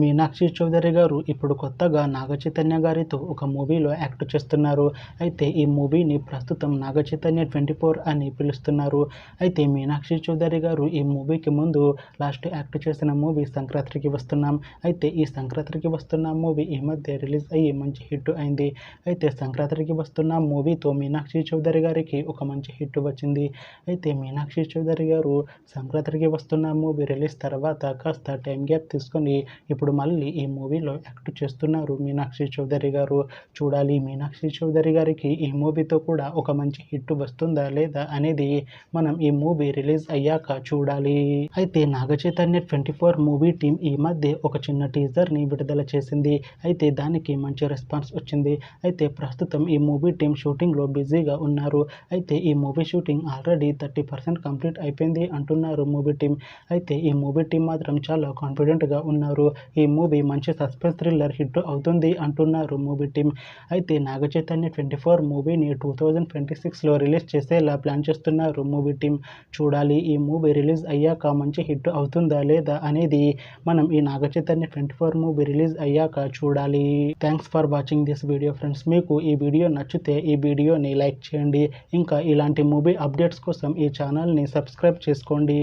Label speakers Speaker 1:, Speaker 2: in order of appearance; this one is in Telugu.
Speaker 1: మీనాక్షి చౌదరి గారు ఇప్పుడు కొత్తగా నాగచైతన్య గారితో ఒక మూవీలో యాక్ట్ చేస్తున్నారు. అయితే ఈ మూవీని ప్రస్తుతం నాగచైతన్య 24 అని పిలుస్తున్నారు. అయితే మీనాక్షి చౌదరి గారు ఈ మూవీకి ముందు లాస్ట్ యాక్ట్ చేసిన మూవీ సంక్రాంతికి వస్తున్నాం. అయితే ఈ సంక్రాంతికి వస్తున్నాం మూవీ ఈ మధ్య రిలీజ్ అయ్యి మంచి హిట్ అయింది. అయితే సంక్రాంతికి వస్తున్నాం మూవీతో మీనాక్షి చౌదరి గారికి ఒక మంచి హిట్ వచ్చింది. అయితే మీనాక్షి చౌదరి గారు సంక్రాంతికి వస్తున్నాం మూవీ రిలీజ్ తర్వాత కాస్త టైం గ్యాప్ తీసుకొని ఇప్పుడు మళ్ళీ ఈ మూవీలో యాక్ట్ చేస్తున్నారు మీనాక్షి చౌదరి గారు. చూడాలి మీనాక్షి చౌదరి గారికి ఈ మూవీతో కూడా ఒక మంచి హిట్ వస్తుందా లేదా అనేది మనం ఈ మూవీ రిలీజ్ అయ్యాక చూడాలి. అయితే నాగచైతన్య 24 మూవీ టీం ఈ మధ్య ఒక చిన్న టీజర్ని విడుదల చేసింది. అయితే దానికి మంచి రెస్పాన్స్ వచ్చింది. అయితే ప్రస్తుతం ఈ మూవీ టీం షూటింగ్లో బిజీగా ఉన్నారు. అయితే ఈ మూవీ షూటింగ్ ఆల్రెడీ 30% కంప్లీట్ అయిపోయింది అంటున్నారు మూవీ టీం. అయితే ఈ మూవీ టీం మాత్రం చాలా కాన్ఫిడెంట్గా ఉన్నారు. ఈ మూవీ మంచి సస్పెన్స్ థ్రిల్లర్ హిట్ అవుతుంది అంటున్నారు మూవీ టీం. అయితే నాగచైతన్య 24 మూవీని 2026లో రిలీజ్ చేసేలా ప్లాన్ చేస్తున్నారు మూవీ టీం. చూడాలి ఈ మూవీ రిలీజ్ అయ్యాక మంచి హిట్ అవుతుందా లేదా అనేది మనం ఈ నాగచైతన్య 24 మూవీ రిలీజ్ అయ్యాక చూడాలి. Thanks for watching this video friends. మీకు ఈ వీడియో నచ్చితే ఈ వీడియోని లైక్ చేయండి. ఇంకా ఇలాంటి మూవీ అప్డేట్స్ కోసం ఈ ఛానల్ని సబ్స్క్రైబ్ చేసుకోండి.